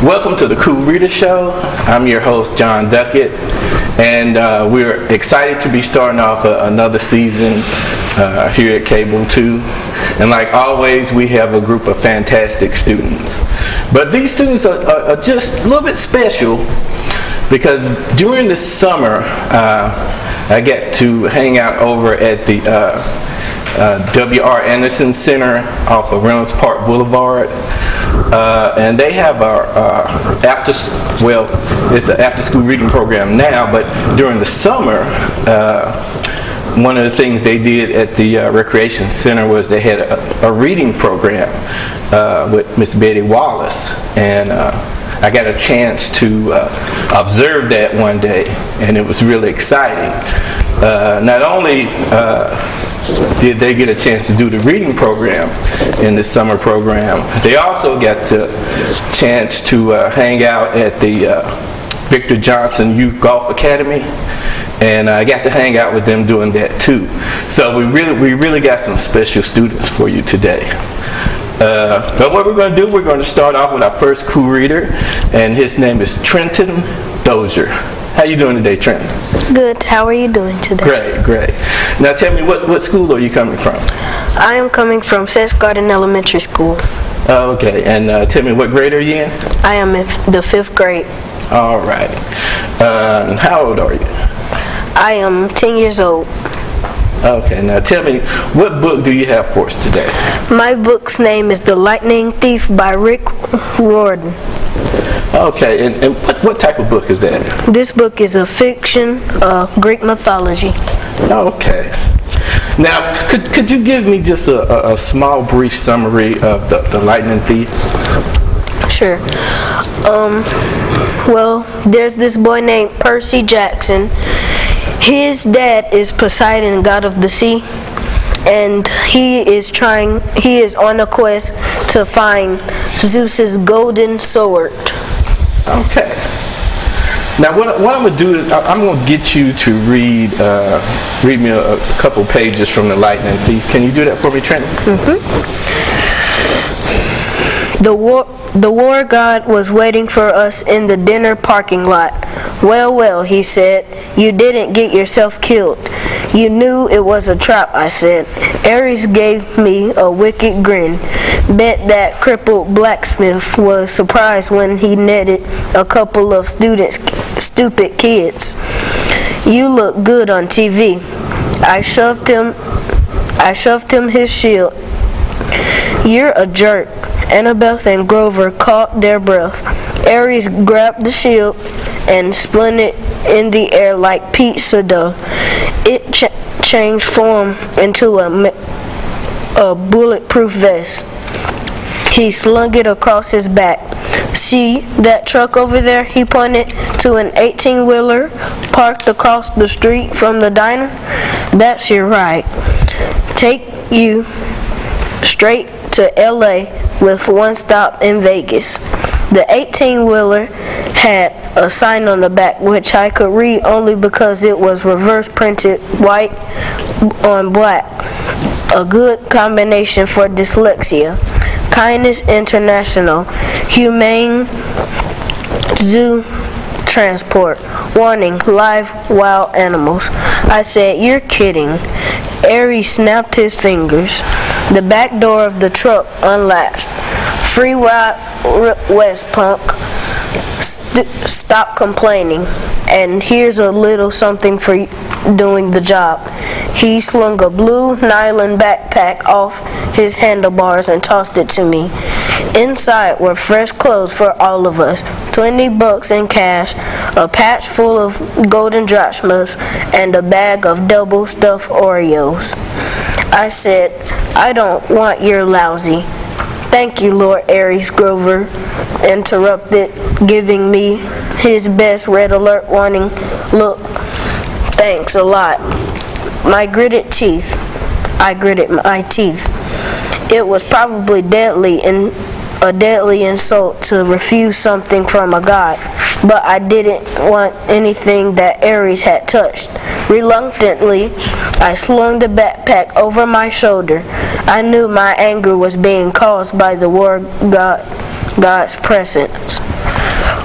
Welcome to the Cool Reader Show. I'm your host, John Duckett, and we're excited to be starting off another season here at Cable 2. And like always, we have a group of fantastic students. But these students are just a little bit special because during the summer, I get to hang out over at the W.R. Anderson Center off of Reynolds Park Boulevard. And they have it's an after-school reading program now, but during the summer, one of the things they did at the Recreation Center was they had a reading program with Miss Betty Wallace, and I got a chance to observe that one day, and it was really exciting. Not only did they get a chance to do the reading program in the summer program, they also got the chance to hang out at the Victor Johnson Youth Golf Academy, and I got to hang out with them doing that too. So we really got some special students for you today. But what we're going to do, we're going to start off with our first Cool Reader, and his name is Trenton Dozier. How you doing today, Trenton? Good. How are you doing today? Great. Now tell me, what school are you coming from? I am coming from Seth Garden Elementary School. Okay, and tell me, what grade are you in? I am in the 5th grade. All right. How old are you? I am 10 years old. Okay, now tell me, what book do you have for us today? My book's name is The Lightning Thief by Rick Riordan. Okay, and what type of book is that? This book is a fiction, Greek mythology. Okay. Now, could you give me just a small, brief summary of the Lightning Thief? Sure. Well, there's this boy named Percy Jackson. His dad is Poseidon, god of the sea, and he is on a quest to find Zeus's golden sword. Okay. Now what I'm going to do is I'm going to get you to read me a couple pages from The Lightning Thief. Can you do that for me, Trenton? The war god was waiting for us in the dinner parking lot. Well, he said, you didn't get yourself killed. You knew it was a trap, I said. Ares gave me a wicked grin. Bet that crippled blacksmith was surprised when he netted a couple of stupid kids. You look good on TV. I shoved him his shield. You're a jerk. Annabeth and Grover caught their breath. Ares grabbed the shield and spun it in the air like pizza dough. It changed form into a bulletproof vest. He slung it across his back. See that truck over there? He pointed to an 18-wheeler parked across the street from the diner. That's your ride. Take you straight to LA with one stop in Vegas. The 18-wheeler had a sign on the back which I could read only because it was reverse printed white on black. A good combination for dyslexia. Kindness International. Humane Zoo Transport. Warning, live wild animals. I said, you're kidding. Ares snapped his fingers. The back door of the truck unlatched. Free Wild West, punk. Stop complaining. And here's a little something for doing the job. He slung a blue nylon backpack off his handlebars and tossed it to me. Inside were fresh clothes for all of us, $20 in cash, a patch full of golden drachmas, and a bag of double stuffed Oreos. I said, I don't want your lousy. Thank you, Lord Ares, Grover interrupted, giving me his best red alert warning look. Thanks a lot. I gritted my teeth. It was probably a deadly insult to refuse something from a god, but I didn't want anything that Ares had touched. Reluctantly, I slung the backpack over my shoulder. I knew my anger was being caused by the war god's presence.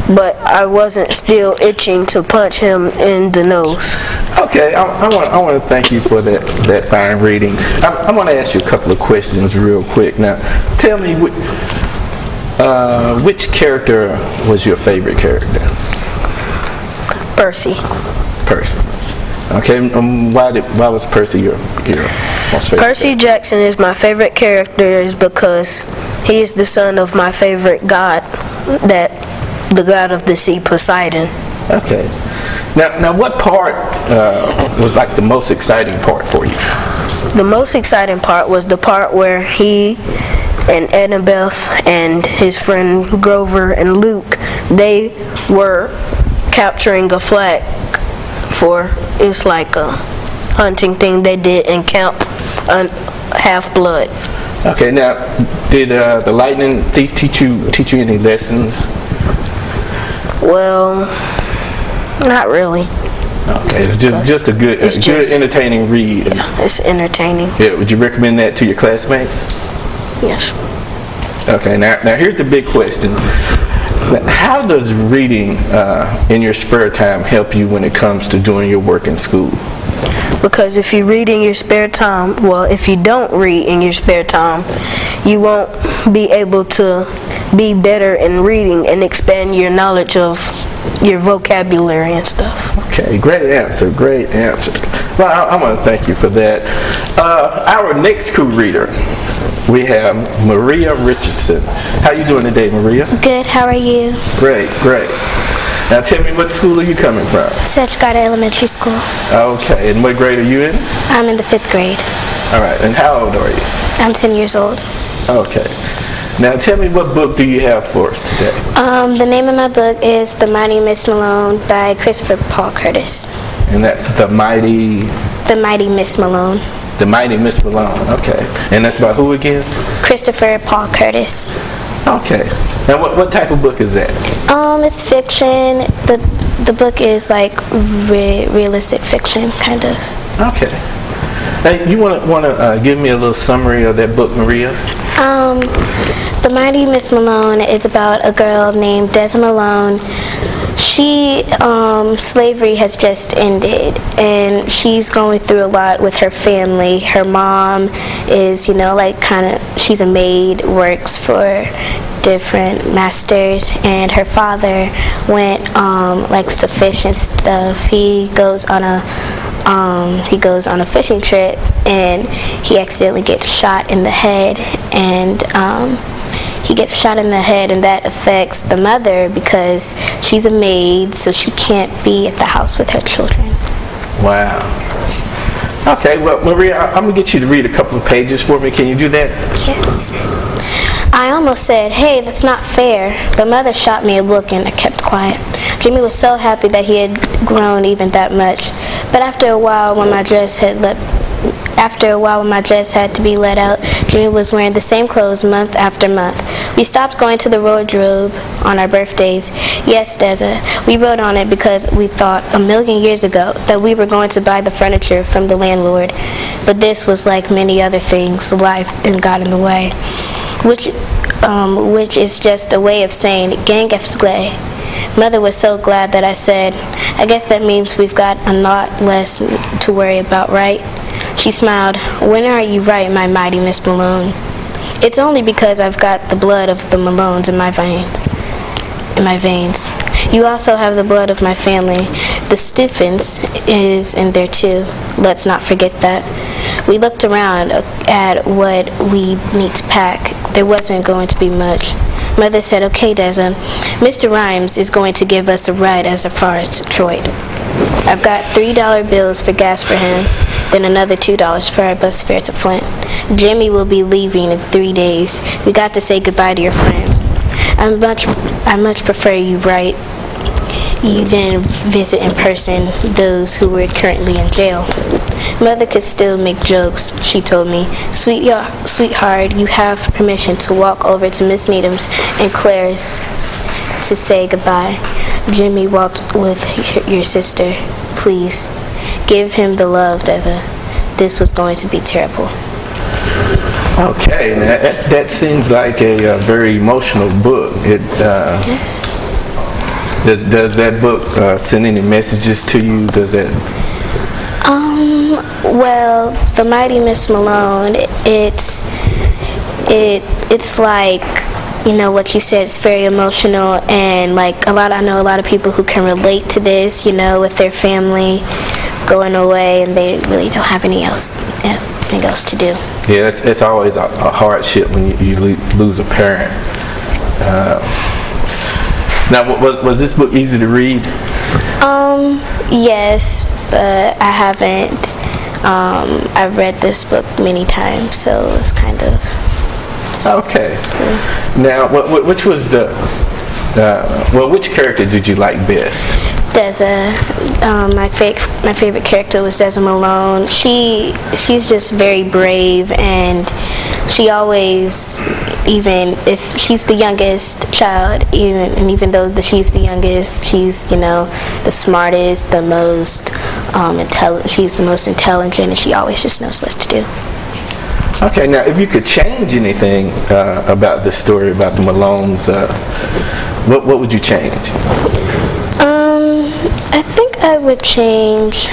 but I wasn't still itching to punch him in the nose. Okay, I want to thank you for that fine reading. I want to ask you a couple of questions real quick. Now, tell me, which character was your favorite character? Percy. Percy. Okay, why was Percy your most favorite? Percy Jackson is my favorite character is because he is the son of my favorite god, the god of the sea, Poseidon. Okay. Now, what part was like the most exciting part for you? The most exciting part was the part where he and Annabeth and his friend Grover and Luke, they were capturing a flag for, it's like a hunting thing they did in Camp Half-Blood. Okay, now, did the lightning thief teach you any lessons? Well, not really. Okay, it's just a good entertaining read. Yeah, it's entertaining. Yeah, would you recommend that to your classmates? Yes. Okay, now here's the big question. How does reading in your spare time help you when it comes to doing your work in school? Because if you read in your spare time, well, if you don't read in your spare time, you won't be able to be better in reading and expand your knowledge of your vocabulary and stuff. Okay, great answer. Well, I want to thank you for that. Our next crew reader, we have Maria Richardson. How you doing today, Maria? Good, how are you? Great. Now tell me, what school are you coming from? Sedgegarter Elementary School. Okay, and what grade are you in? I'm in the 5th grade. All right, and how old are you? I'm 10 years old. Okay. Now tell me, what book do you have for us today? The name of my book is The Mighty Miss Malone by Christopher Paul Curtis. And that's The Mighty Miss Malone. The Mighty Miss Malone, okay. And that's by who again? Christopher Paul Curtis. Okay. Now what type of book is that? It's fiction. The book is like realistic fiction, kind of. Okay. Hey, you want to give me a little summary of that book, Maria? The Mighty Miss Malone is about a girl named Deza Malone. Slavery has just ended, and she's going through a lot with her family. Her mom is, she's a maid, works for different masters, and her father likes to fish and stuff. He goes on a fishing trip, and he accidentally gets shot in the head, and and that affects the mother because she's a maid, so she can't be at the house with her children. Wow. Okay, well, Maria, I'm going to get you to read a couple of pages for me. Can you do that? Yes. I almost said, "Hey, that's not fair." The mother shot me a look, and I kept quiet. Jimmy was so happy that he had grown even that much. But after a while, when my dress had to be let out, Jimmy was wearing the same clothes month after month. We stopped going to the wardrobe on our birthdays. Yes, Deza, we wrote on it because we thought a million years ago that we were going to buy the furniture from the landlord. But this was like many other things, life and got in the way. Which is just a way of saying gang efsglay. Mother was so glad that I said, "I guess that means we've got a lot less to worry about, right?" She smiled. "When are you right, my mighty Miss Malone?" "It's only because I've got the blood of the Malones in my veins. You also have the blood of my family. The Stephens is in there too. Let's not forget that." We looked around at what we need to pack. There wasn't going to be much. Mother said, "Okay, Deza, Mr. Rhymes is going to give us a ride as far as Detroit. I've got $3 bills for gas for him, then another $2 for our bus fare to Flint. Jimmy will be leaving in 3 days. We got to say goodbye to your friends. I much prefer you write. You then visit in person those who were currently in jail." Mother could still make jokes. She told me, "Sweetheart, you have permission to walk over to Miss Needham's and Claire's to say goodbye. Jimmy walked with your sister. Please, give him the love, Deza. This was going to be terrible." Okay, that seems like a very emotional book. Yes. Does that book send any messages to you? Does that? Well, The Mighty Miss Malone, it's like, you know, what you said, it's very emotional, and like I know a lot of people who can relate to this, you know, with their family going away and they really don't have anything else to do. Yeah, it's always a hardship when you lose a parent. Now, was this book easy to read? Yes, but I haven't. I've read this book many times, so it's kind of. Okay. Now, which was which character did you like best? Deza. My favorite character was Deza Malone. She's just very brave, and she always, even if she's the youngest child, even though she's the youngest, she's, you know, the smartest, the most intelligent. She's the most intelligent, and she always just knows what to do. Okay, now if you could change anything about this story about the Malones, what would you change? I think I would change.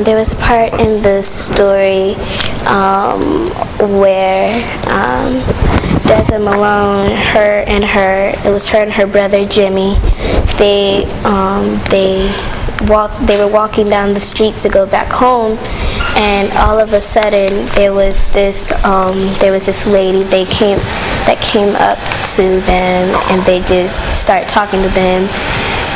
There was a part in the story where Deza Malone, it was her and her brother Jimmy. They were walking down the street to go back home, and all of a sudden there was this lady that came up to them, and they just started talking to them,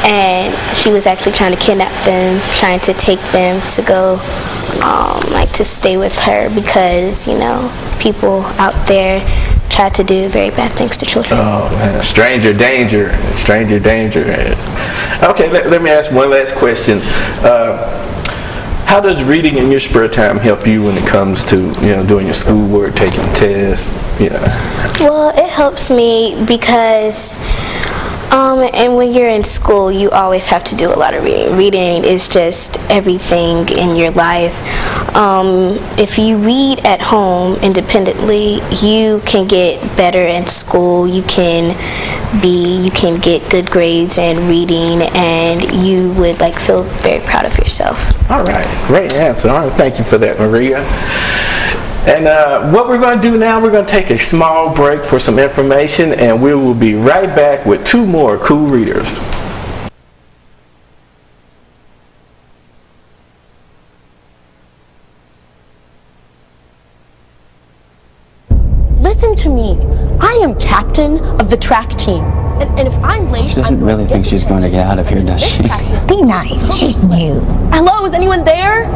and she was actually trying to kidnap them, trying to take them to go to stay with her, because, you know, people out there try to do very bad things to children. Oh man, stranger danger. Okay, let me ask one last question. How does reading in your spare time help you when it comes to, you know, doing your schoolwork, taking tests? Well, it helps me because and when you're in school, you always have to do a lot of reading. Reading is just everything in your life. If you read at home independently, you can get better in school. You can get good grades in reading, and you would feel very proud of yourself. All right, great answer. All right, thank you for that, Maria. And what we're going to do now, we're going to take a small break for some information, and we will be right back with 2 more cool readers. Listen to me. I am captain of the track team. And if I'm late, she doesn't really think she's going to get out of here, does she? Be nice. She's new. Hello, is anyone there?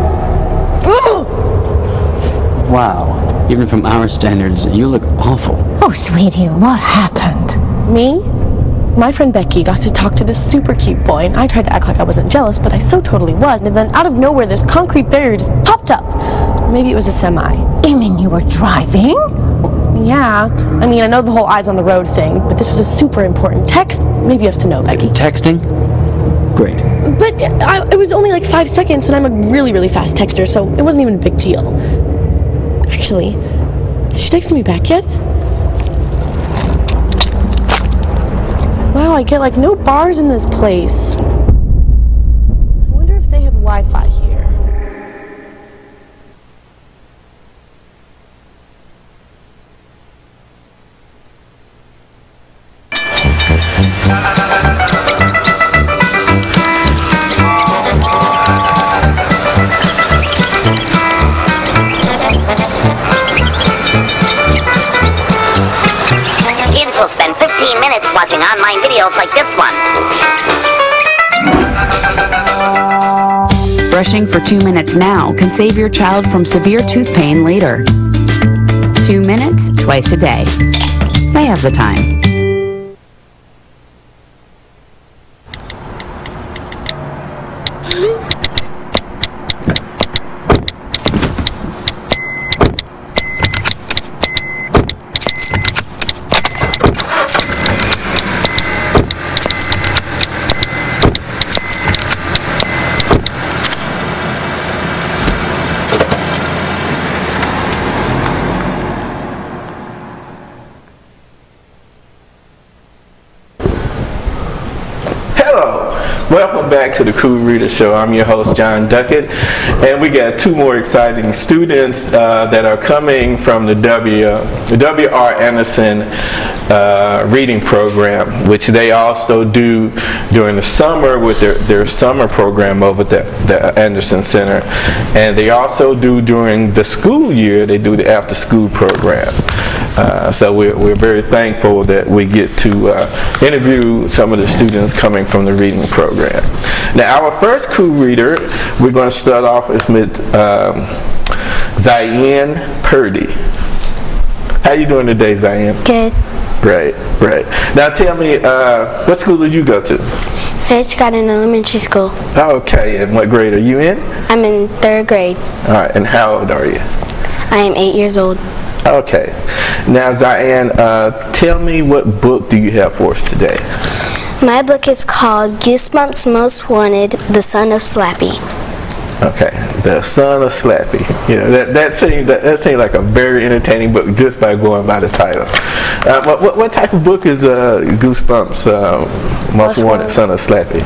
Ugh! Wow. Even from our standards, you look awful. Oh, sweetie, what happened? Me? My friend Becky got to talk to this super cute boy, and I tried to act like I wasn't jealous, but I so totally was. And then out of nowhere, this concrete barrier just popped up. Maybe it was a semi. You mean you were driving? Yeah. I mean, I know the whole eyes on the road thing, but this was a super important text. Maybe you have to know, Becky. Texting? Great. But it was only 5 seconds, and I'm a really, really fast texter, so it wasn't even a big deal. Actually, has she texted me back yet? Wow, I get no bars in this place. I wonder if they have Wi-Fi here. Watching online videos like this one. Brushing for 2 minutes now can save your child from severe tooth pain later. 2 minutes, twice a day. They have the time. Welcome back to the Cool Reader Show. I'm your host, John Duckett, and we got two more exciting students that are coming from the W.R. Anderson reading program, which they also do during the summer with their summer program over at the Anderson Center, and they also do during the school year. They do the after-school program. So we're very thankful that we get to interview some of the students coming from the reading program. Now, our first Cool Reader, we're going to start off with Ziane Purdy. How you doing today, Ziane? Good. Great. Now tell me, what school did you go to? Sage Garden Elementary School. Okay, and what grade are you in? I'm in 3rd grade. All right, and how old are you? I am 8 years old. Okay. Now, Ziane, tell me, what book do you have for us today? My book is called Goosebumps Most Wanted, The Son of Slappy. Okay, The Son of Slappy. Yeah, that seemed like a very entertaining book just by going by the title. What type of book is Goosebumps Most Wanted, Son of Slappy?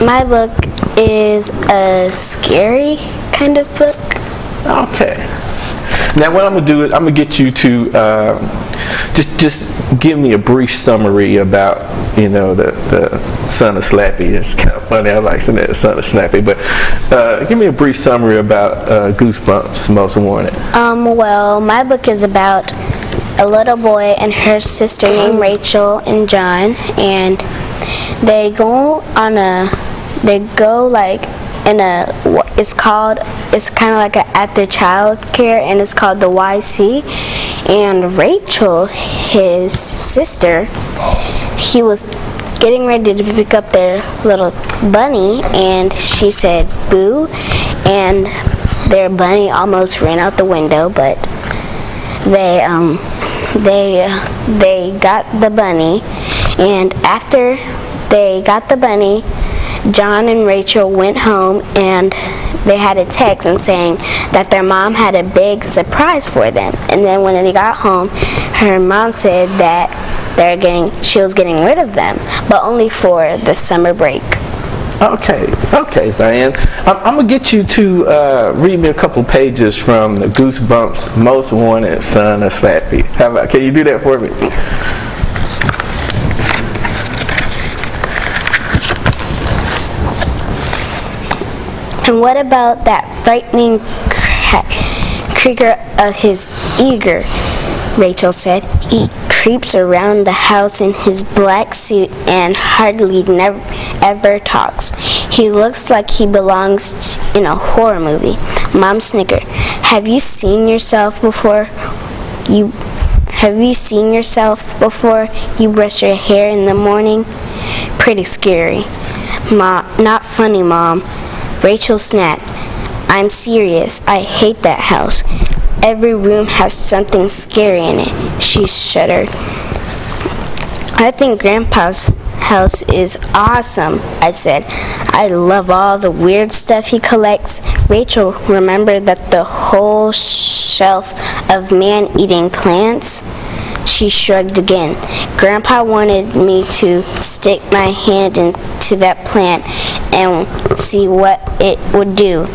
My book is a scary kind of book. Okay. Now what I'm gonna do is I'm gonna get you to just give me a brief summary about the Son of Slappy. It's kind of funny. I like saying that, the Son of Slappy, but give me a brief summary about Goosebumps Most Wanted. Well, my book is about a little boy and her sister named Rachel and John, and they go it's kind of like an after child care, and it's called the YC. And Rachel, his sister, he was getting ready to pick up their little bunny, and she said boo, and their bunny almost ran out the window, but they got the bunny. And after they got the bunny, John and Rachel went home, and they had a text and saying that their mom had a big surprise for them. And then when they got home, her mom said that she was getting rid of them, but only for the summer break. Okay, Ziane. I'm gonna get you to read me a couple pages from the Goosebumps Most Wanted, Son of Slappy. Can you do that for me? And what about that frightening creature of his eager? Rachel said. He creeps around the house in his black suit and hardly ever talks. He looks like he belongs in a horror movie. Mom snickered. Have you seen yourself before you brush your hair in the morning? Pretty scary. Not funny, Mom. Rachel snapped. I'm serious. I hate that house. Every room has something scary in it. She shuddered. I think Grandpa's house is awesome, I said. I love all the weird stuff he collects. Rachel remembered that the whole shelf of man-eating plants. She shrugged again. Grandpa wanted me to stick my hand into that plant and see what it would do.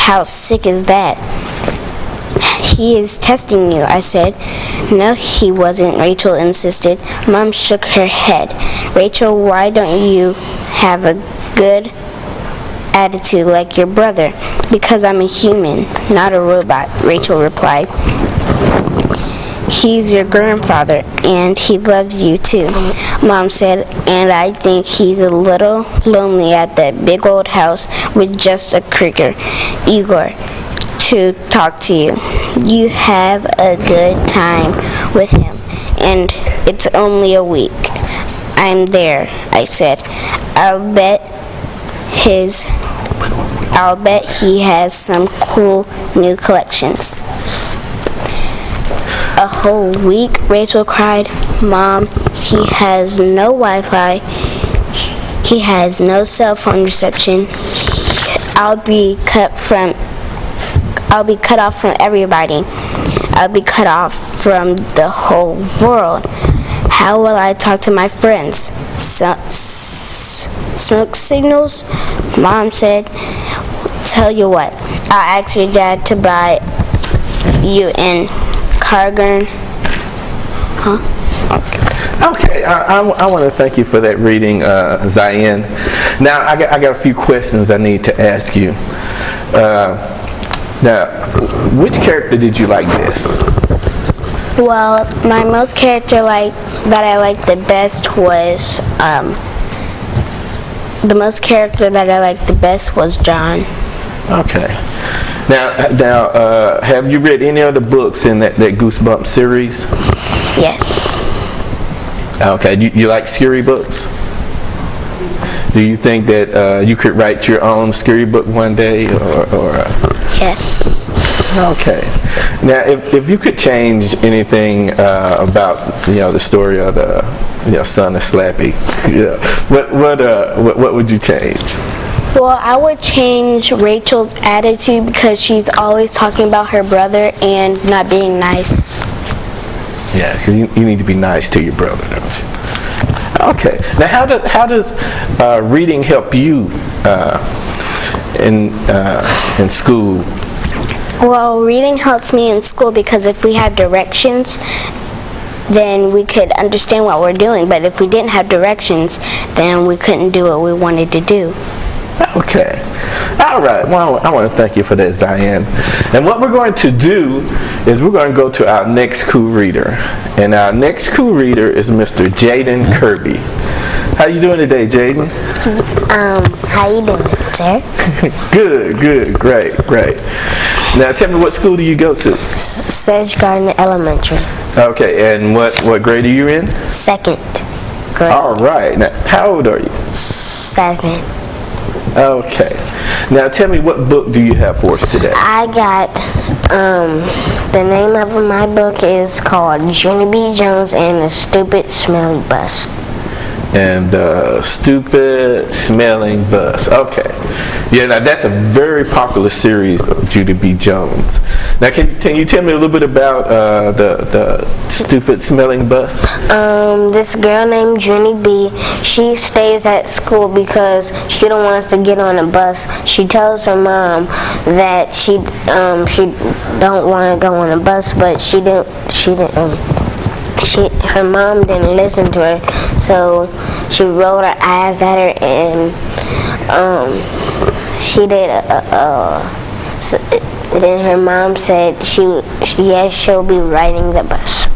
How sick is that? He is testing you, I said. No, he wasn't, Rachel insisted. Mom shook her head. Rachel, why don't you have a good attitude like your brother? Because I'm a human, not a robot, Rachel replied. He's your grandfather, and he loves you too, Mom said, and I think he's a little lonely at that big old house with just a creaker, Igor, to talk to you. You have a good time with him, and it's only a week. I'm there, I said. I'll bet he has some cool new collections. A whole week, Rachel cried. Mom, he has no Wi-Fi. He has no cell phone reception. I'll be cut off from everybody. I'll be cut off from the whole world. How will I talk to my friends? Smoke signals? Mom said, tell you what, I'll ask your dad to buy you in Cargern. Huh? Okay, I want to thank you for that reading, Zion. Now, I got a few questions I need to ask you. Now, which character did you like best? Well, my most character that I liked the best was John. Okay. Now, have you read any other books in that Goosebumps series? Yes. Okay. You like scary books? Do you think that you could write your own scary book one day, or? Yes. Okay. Now, if you could change anything about the story of the son of Slappy, what would you change? Well, I would change Rachel's attitude because she's always talking about her brother and not being nice. Yeah, because you need to be nice to your brother, don't you? Okay. Now, how does reading help you in school? Well, reading helps me in school because if we have directions, then we could understand what we're doing. But if we didn't have directions, then we couldn't do what we wanted to do. Okay. All right. Well, I want to thank you for that, Zion. And what we're going to do is we're going to go to our next cool reader. And our next cool reader is Mr. Jaden Kirby. How you doing today, Jaden? How you doing, sir? Good, great. Now, tell me, what school do you go to? Sedge Garden Elementary. Okay, and what grade are you in? 2nd grade. All right. Now, how old are you? 7. Okay. Now, tell me, what book do you have for us today? I got, the name of my book is called Junie B. Jones and the Stupid Smelling Bus. And the Stupid Smelling Bus. Okay. Yeah, now that's a very popular series of Junie B. Jones. Now, can you tell me a little bit about the Stupid Smelling Bus? This girl named Junie B, she stays at school because she don't want us to get on a bus. She tells her mom that she don't want to go on a bus, but her mom didn't listen to her, so she rolled her eyes at her, and she did then her mom said she'll be riding the bus.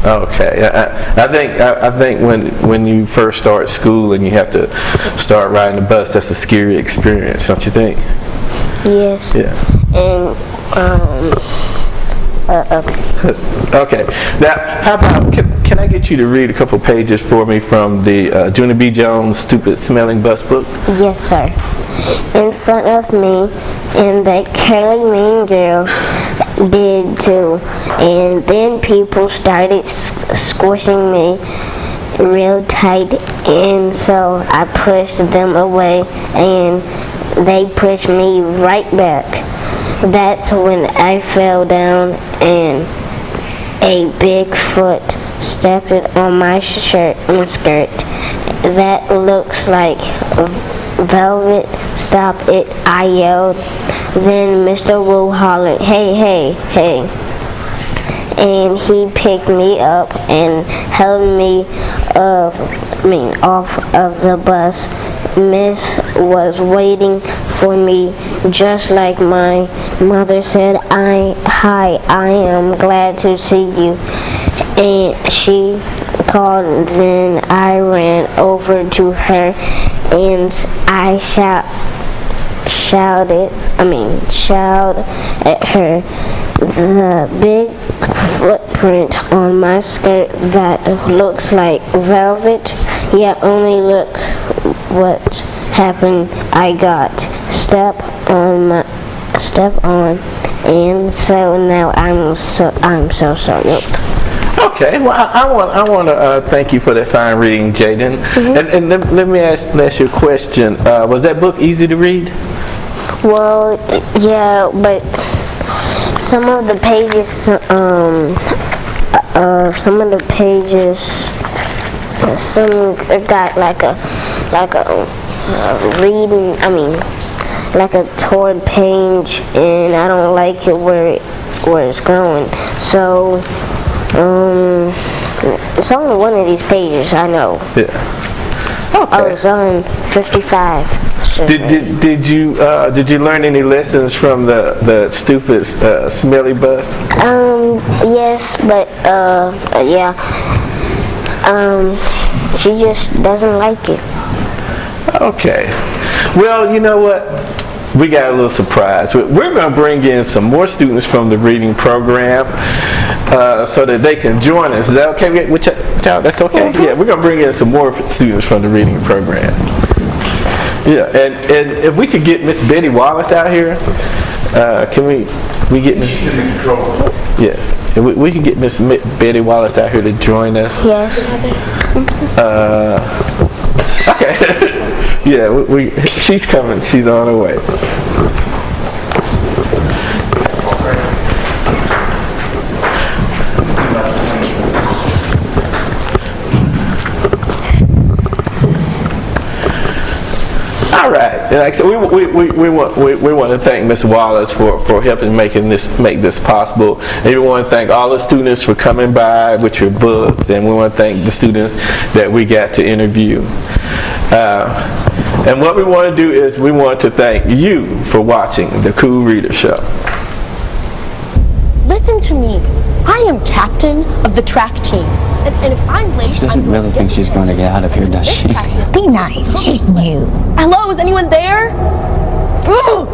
Okay, I think when you first start school and you have to start riding the bus, that's a scary experience, don't you think? Yes. Yeah. And okay. Okay. Now, how about can I get you to read a couple pages for me from the Junie B. Jones Stupid Smelling Bus book? Yes, sir. In front of me, and that curly mean girl did too. And then people started squishing me real tight, and so I pushed them away, and they pushed me right back. That's when I fell down, and a big foot stepped on my skirt. That looks like velvet. Stop it, I yelled. Then Mr. Wu hollered, hey. And he picked me up and held me off of the bus. Miss was waiting for me, just like my mother said. Hi, I am glad to see you. And she called, then I ran over to her and I shouted at her. The big footprint on my skirt that looks like velvet, yet only look what happened. I got step on, and so now I'm so sorry. Okay, well, I want to thank you for that fine reading, Jaden. Mm-hmm. And let me ask you a question. Was that book easy to read? Well, yeah, but some of the pages some got like a reading. I mean, like a torn page, and I don't like it where it's going. So it's only one of these pages, I know. Yeah. Okay. Oh, it's on 55. So Did you learn any lessons from the stupid smelly bus? yes, but yeah. She just doesn't like it. Okay. Well, you know what? We got a little surprise. We're going to bring in some more students from the reading program so that they can join us. Is that okay with y'all? That's okay? Yeah, we're going to bring in some more students from the reading program. Yeah, and if we could get Miss Betty Wallace out here, can we get Miss... Yes. We can get Miss Betty Wallace out here to join us. Yes. Okay. Yeah, she's coming. She's on her way. All right. And like I said, we want to thank Ms. Wallace for helping make this possible. And we want to thank all the students for coming by with your books, and we want to thank the students that we got to interview. And what we want to do is we want to thank you for watching the Cool Reader Show. Listen to me. I am captain of the track team. And if I'm late, She doesn't really think she's going to get out of here, does she? Be nice. She's new. Hello, is anyone there? Ugh!